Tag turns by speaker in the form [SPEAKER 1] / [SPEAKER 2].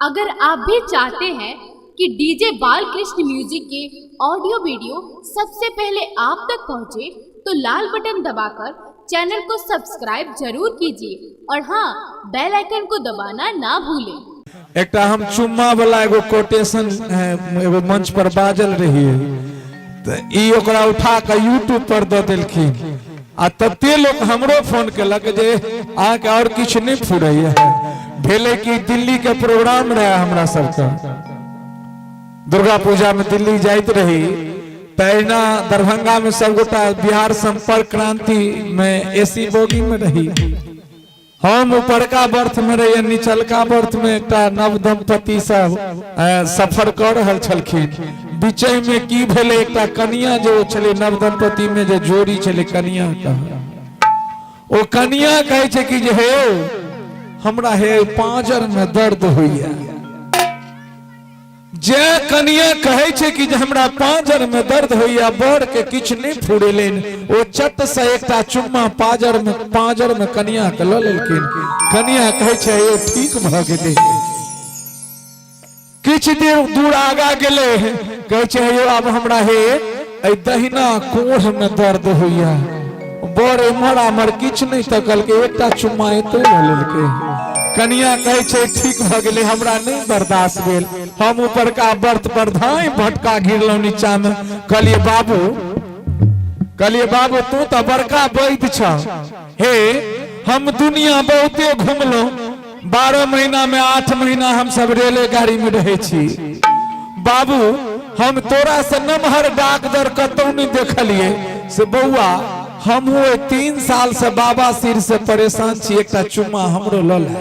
[SPEAKER 1] अगर आप भी चाहते हैं कि डीजे बालकृष्ण म्यूजिक के ऑडियो वीडियो सबसे पहले आप तक पहुंचे, तो लाल बटन दबाकर चैनल को सब्सक्राइब जरूर कीजिए और हाँ, बेल आइकन को दबाना ना भूलें।
[SPEAKER 2] एक हम चुम्मा वाला एगो कोटेशन एगो मंच पर बाजल रही है, ओकरा उठा के यूट्यूब पर दे दिलखिन आ तते लोग हमरो फोन केलक जे आके और कुछ नहीं फुरैया भेले कि दिल्ली के प्रोग्राम रहा हमरा सबका, दुर्गा पूजा में दिल्ली जाइत रही तैना दरभंगा में सब गोटा बिहार संपर्क क्रांति में एसी बोगी में रही। हम ऊपरका बर्थ में रही, निचलका बर्थ में एक नव दंपति सब सफर कर रहल छलखिन। बीचे में की भेले, एक कनिया जो चले नव दंपति में जो जोड़ी चले कनिया का, ओ कनिया कहे छे कि जे हे हमरा हे पांजर में दर्द होइया। जे कनिया कहे छे कि जे हमरा पांजर में दर्द होइया, बर के किछ नहीं फुरेलेन, ओ चट से एकटा चुम्मा पांजर में कनिया के ल लेलखिन। कनिया कहे छे ये ठीक भ गेले। किछ देर दूर आगा गेले, कहे छे यो अब हमरा हे ए दहिना कोढ़ में दर्द होइया। बर एमहर आमहर किछ नहीं तकल के एकटा चुम्मा एते ल लेलके। कनिया कहे छे ठीक भ गेले, हमरा नहीं बर्दाश्त भेल। हम ऊपर का बर्थ पर धाई भटका गिरलो नीचा में। कहलिए बाबू तू तो बड़का वैद्य छ, हे हम दुनिया बहुते घूमलो, 12 महीना में 8 महीना हम सब रेले गाड़ी में रहे छी। बाबू हम तोरा से नमहर डाकदर कतौ नहीं देखलिए से बउआ, हम 3 साल से बाबा सिर से परेशान छी, एकटा चुम्मा हमरो ल ले।